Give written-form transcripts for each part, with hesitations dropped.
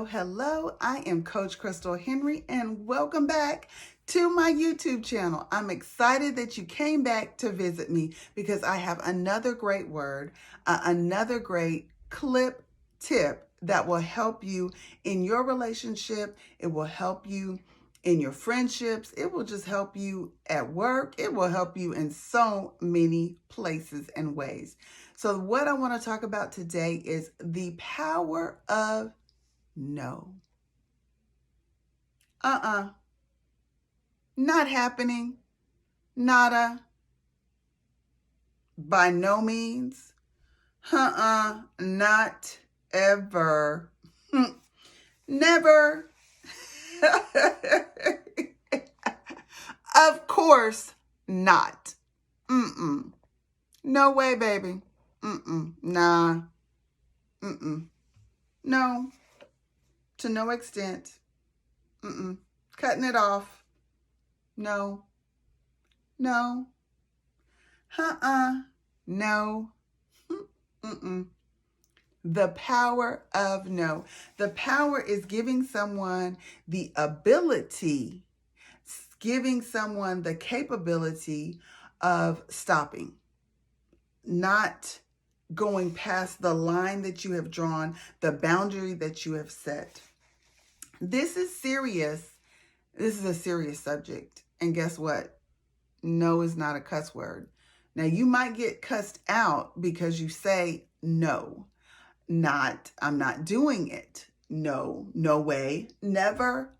hello. I am Coach Crystal Henry, and welcome back to my YouTube channel. I'm excited that you came back to visit me because I have another great word, another great clip tip that will help you in your relationship. It will help you in your friendships. It will just help you at work. It will help you in so many places and ways. So what I want to talk about today is the power of no. Not happening. Nada. By no means. Not ever. Never. Of course not. No way, baby. Nah. No. To no extent. Cutting it off. No. No. No. The power of no. The power is giving someone the ability, giving someone the capability of stopping, not going past the line that you have drawn, the boundary that you have set. This is serious. This is a serious subject. And guess what? No is not a cuss word. Now, you might get cussed out because you say no. Not, I'm not doing it. No, no way, never.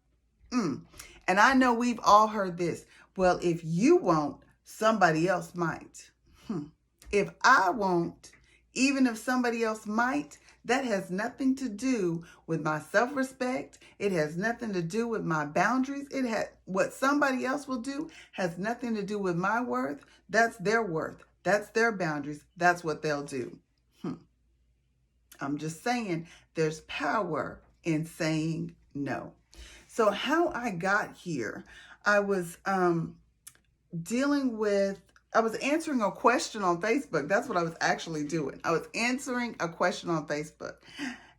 And I know we've all heard this. Well, if you won't, somebody else might. If I won't, even if somebody else might, that has nothing to do with my self-respect. It has nothing to do with my boundaries. What somebody else will do has nothing to do with my worth. That's their worth. That's their boundaries. That's what they'll do. I'm just saying there's power in saying no. So how I got here, I was I was answering a question on Facebook. That's what I was actually doing. I was answering a question on Facebook.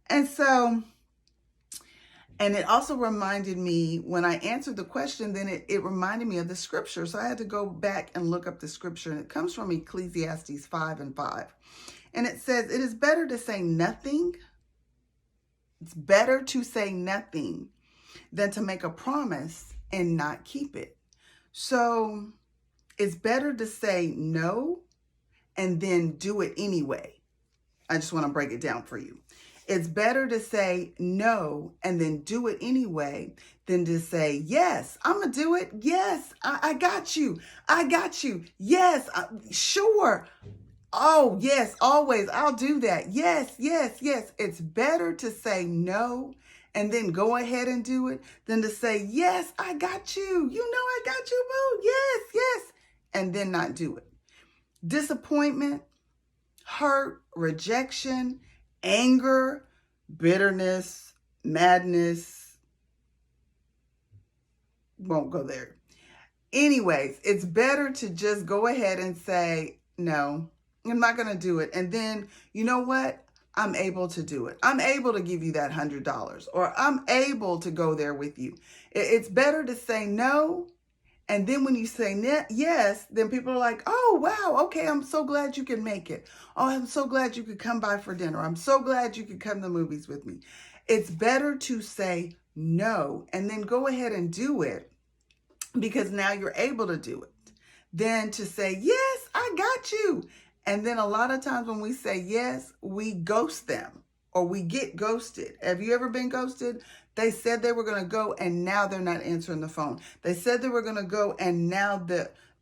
And it also reminded me, when I answered the question, then it reminded me of the scripture. So I had to go back and look up the scripture. And it comes from Ecclesiastes 5:5. And it says, it is better to say nothing. It's better to say nothing than to make a promise and not keep it. So it's better to say no and then do it anyway. I just want to break it down for you. It's better to say no and then do it anyway than to say, yes, I'm going to do it. Yes, I got you. I got you. Yes, sure. Oh, yes, always. I'll do that. Yes, yes, yes. It's better to say no and then go ahead and do it than to say, yes, I got you. You know I got you, boo. Yes, yes. And then not do it. Disappointment, hurt, rejection, anger, bitterness, madness. Won't go there. Anyways, it's better to just go ahead and say, no, I'm not going to do it. And then, you know what? I'm able to do it. I'm able to give you that $100, or I'm able to go there with you. It's better to say no. And then when you say yes, then people are like, oh, wow, okay, I'm so glad you can make it. Oh, I'm so glad you could come by for dinner. I'm so glad you could come to the movies with me. It's better to say no and then go ahead and do it, because now you're able to do it, than to say, yes, I got you. And then a lot of times when we say yes, we ghost them or we get ghosted. Have you ever been ghosted? They said they were going to go and now they're not answering the phone. They said they were going to go and now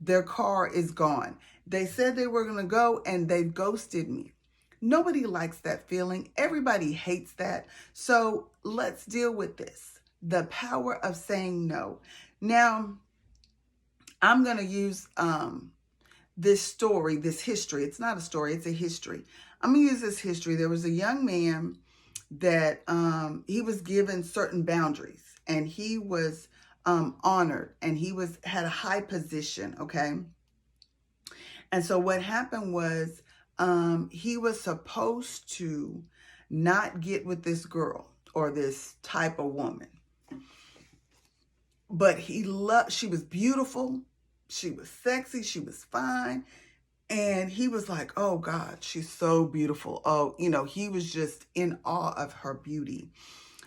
their car is gone. They said they were going to go and they've ghosted me. Nobody likes that feeling. Everybody hates that. So let's deal with this. The power of saying no. Now, I'm going to use this story, this history. It's not a story, it's a history. I'm going to use this history. There was a young man that he was given certain boundaries, and he was honored, and he had a high position, okay? And so what happened was he was supposed to not get with this girl, or this type of woman. But she was beautiful, she was sexy, she was fine. And he was like, oh God, she's so beautiful. Oh, he was just in awe of her beauty.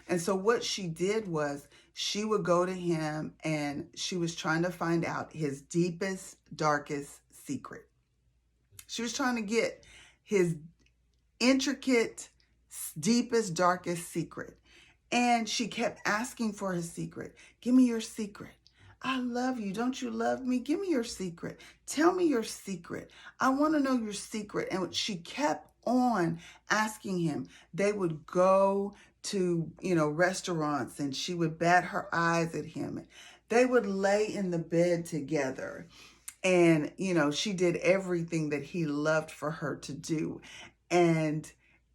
And so what she did was she would go to him and she was trying to find out his deepest, darkest secret. She was trying to get his intricate, deepest, darkest secret. And she kept asking for his secret. Give me your secret. I love you. Don't you love me? Give me your secret. Tell me your secret. I want to know your secret. And she kept on asking him. They would go to, restaurants, and she would bat her eyes at him. They would lay in the bed together. And, she did everything that he loved for her to do. And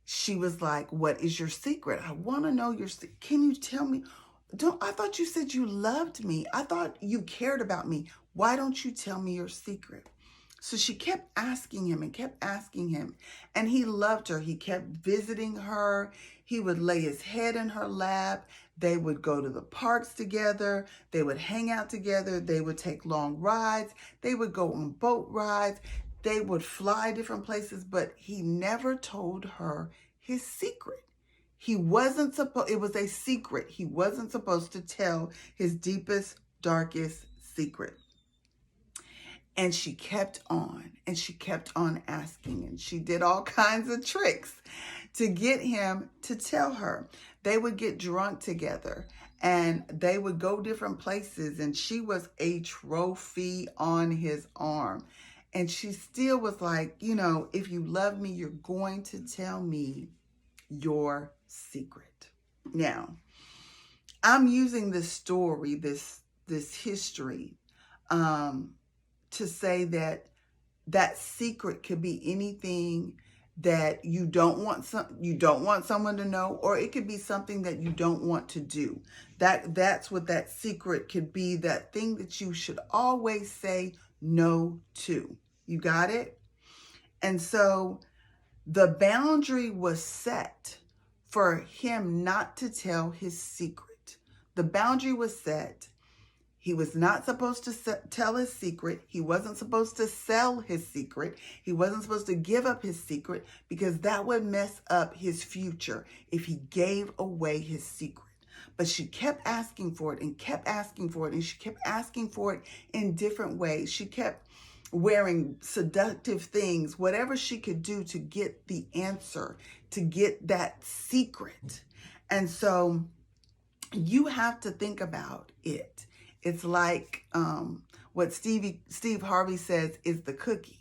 she was like, what is your secret? I want to know your secret. Can you tell me? I thought you said you loved me. I thought you cared about me. Why don't you tell me your secret? So she kept asking him and kept asking him. And he loved her. He kept visiting her. He would lay his head in her lap. They would go to the parks together. They would hang out together. They would take long rides. They would go on boat rides. They would fly different places. But he never told her his secret. It was a secret. He wasn't supposed to tell his deepest, darkest secret. And she kept on, and she kept on asking, and she did all kinds of tricks to get him to tell her. They would get drunk together, and they would go different places, and she was a trophy on his arm. And she still was like, if you love me, you're going to tell me your secret. Now, I'm using this story, this history, to say that secret could be anything that you don't want someone to know, or it could be something that you don't want to do. That's what that secret could be, that thing that you should always say no to. You got it? And so the boundary was set for him not to tell his secret. The boundary was set. He was not supposed to tell his secret. He wasn't supposed to sell his secret. He wasn't supposed to give up his secret, because that would mess up his future if he gave away his secret. But she kept asking for it and kept asking for it, and she kept asking for it in different ways. She kept wearing seductive things, whatever she could do to get the answer, to get that secret. And so you have to think about it. It's like what Steve Harvey says is the cookie.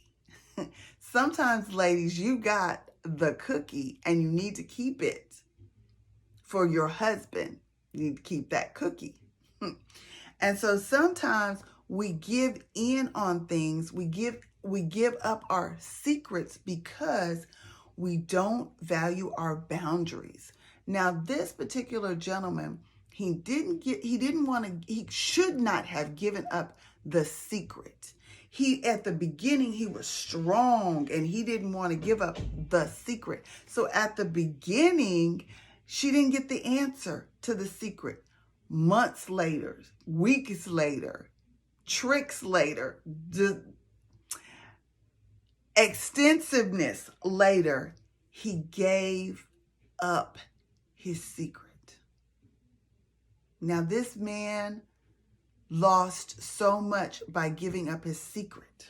Sometimes, ladies, you got the cookie and you need to keep it for your husband. You need to keep that cookie. And so sometimes we give in on things. We give up our secrets because we don't value our boundaries. Now, this particular gentleman, he should not have given up the secret. At the beginning, he was strong and he didn't want to give up the secret. So at the beginning, she didn't get the answer to the secret. Months later, weeks later, tricks later, the extensiveness later, he gave up his secret. Now, this man lost so much by giving up his secret.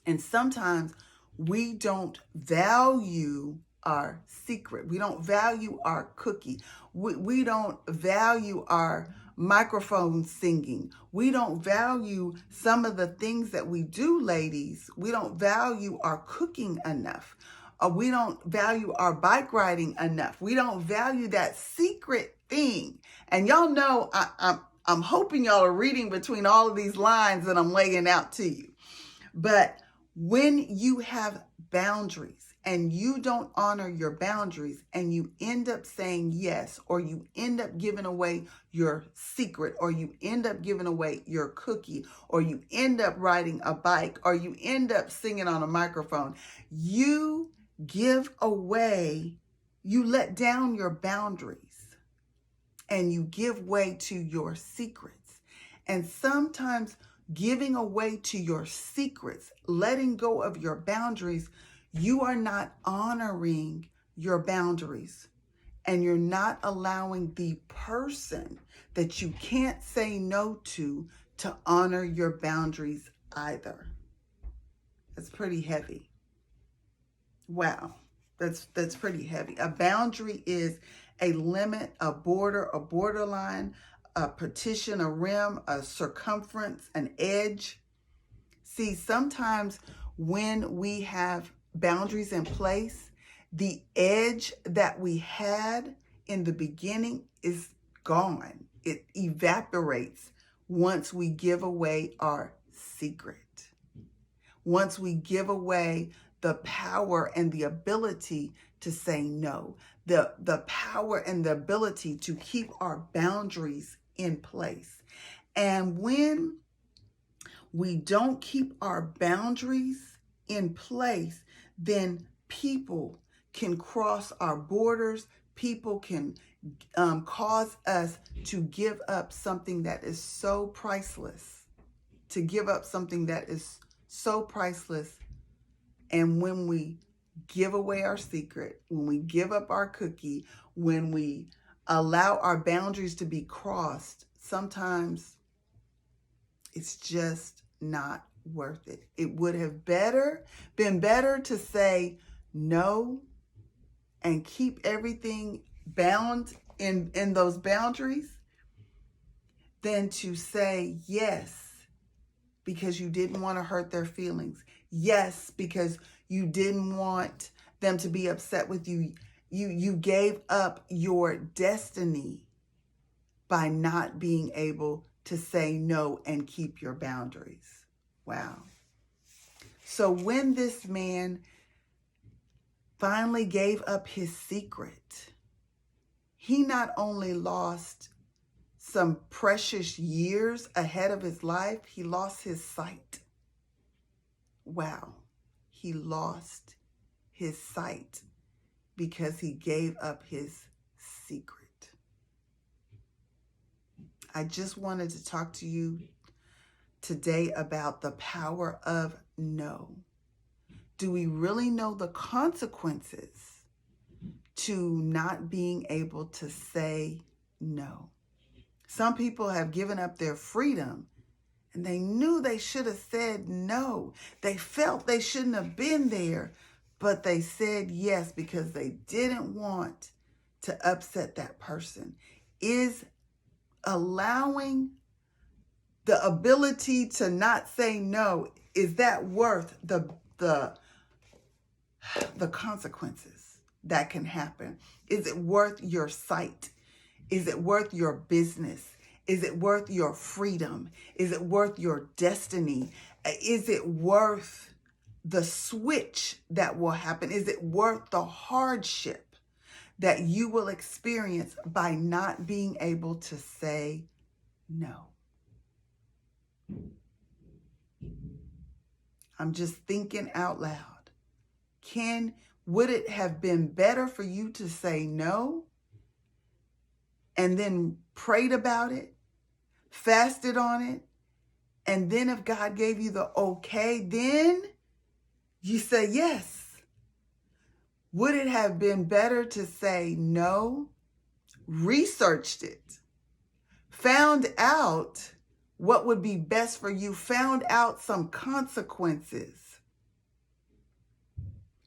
And sometimes we don't value our secret. We don't value our cookie. We don't value our microphone singing. We don't value some of the things that we do, ladies. We don't value our cooking enough. We don't value our bike riding enough. We don't value that secret thing. And y'all know I'm hoping y'all are reading between all of these lines that I'm laying out to you. But when you have boundaries and you don't honor your boundaries and you end up saying yes, or you end up giving away your secret, or you end up giving away your cookie, or you end up riding a bike, or you end up singing on a microphone, you give away you let down your boundaries and you give way to your secrets. And sometimes giving away to your secrets, letting go of your boundaries, you are not honoring your boundaries. And you're not allowing the person that you can't say no to honor your boundaries either. That's pretty heavy. Wow. That's pretty heavy. A boundary is a limit, a border, a borderline, a partition, a rim, a circumference, an edge. See, sometimes when we have boundaries in place, the edge that we had in the beginning is gone. It evaporates once we give away our secret. Once we give away the power and the ability to say no, the power and the ability to keep our boundaries in place. And when we don't keep our boundaries in place, then people can cross our borders. People can cause us to give up something that is so priceless, to give up something that is so priceless. And when we give away our secret, when we give up our cookie, when we allow our boundaries to be crossed, sometimes it's just not worth it. It would have been better to say no and keep everything bound in those boundaries than to say yes because you didn't want to hurt their feelings. Yes, because you didn't want them to be upset with you. You gave up your destiny by not being able to say no and keep your boundaries. Wow. So when this man finally gave up his secret, he not only lost some precious years ahead of his life, he lost his sight. Wow. He lost his sight because he gave up his secret. I just wanted to talk to you today about the power of no. Do we really know the consequences to not being able to say no? Some people have given up their freedom and they knew they should have said no. They felt they shouldn't have been there, but they said yes because they didn't want to upset that person. Is allowing the ability to not say no, is that worth the consequences that can happen? Is it worth your sight? Is it worth your business? Is it worth your freedom? Is it worth your destiny? Is it worth the switch that will happen? Is it worth the hardship that you will experience by not being able to say no? I'm just thinking out loud. Would it have been better for you to say no and then prayed about it, fasted on it, and then if God gave you the okay, then you say yes? Would it have been better to say no, researched it, found out what would be best for you, found out some consequences?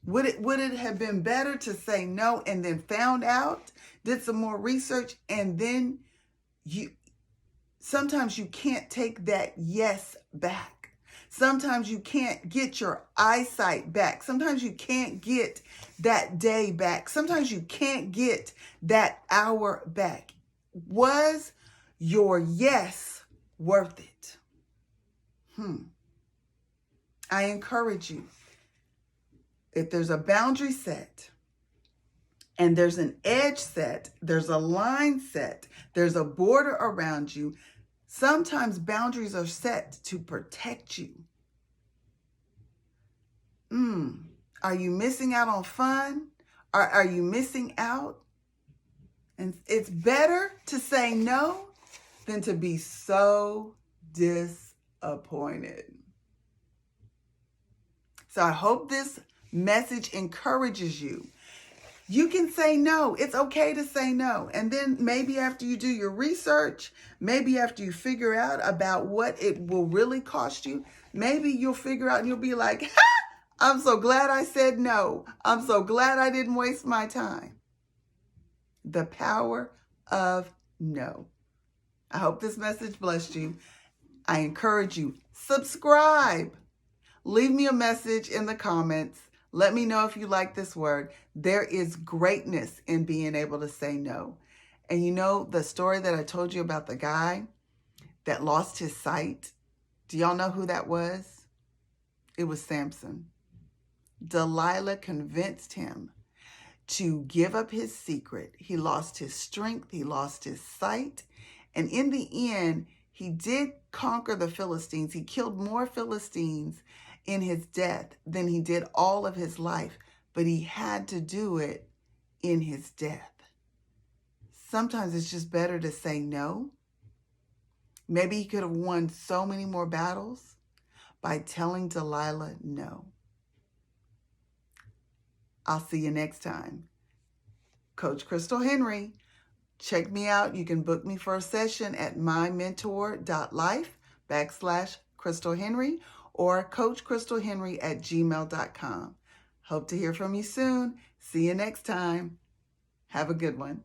Would it have been better to say no and then found out, did some more research, and then sometimes you can't take that yes back. Sometimes you can't get your eyesight back. Sometimes you can't get that day back. Sometimes you can't get that hour back. Was your yes worth it? I encourage you, if there's a boundary set and there's an edge set, there's a line set, there's a border around you, sometimes boundaries are set to protect you. Are you missing out on fun? Are you missing out? And it's better to say no than to be so disappointed. So I hope this message encourages you. You can say no. It's okay to say no. And then maybe after you do your research, maybe after you figure out about what it will really cost you, maybe you'll figure out and you'll be like, ha! I'm so glad I said no. I'm so glad I didn't waste my time. The power of no. I hope this message blessed you. I encourage you, subscribe. Leave me a message in the comments. Let me know if you like this word. There is greatness in being able to say no. And you know the story that I told you about the guy that lost his sight? Do y'all know who that was? It was Samson. Delilah convinced him to give up his secret. He lost his strength. He lost his sight. And in the end, he did conquer the Philistines. He killed more Philistines in his death than he did all of his life. But he had to do it in his death. Sometimes it's just better to say no. Maybe he could have won so many more battles by telling Delilah no. I'll see you next time. Coach Crystal Henry. Check me out. You can book me for a session at mymentor.life/Crystal Henry or coachcrystalhenry@gmail.com. Hope to hear from you soon. See you next time. Have a good one.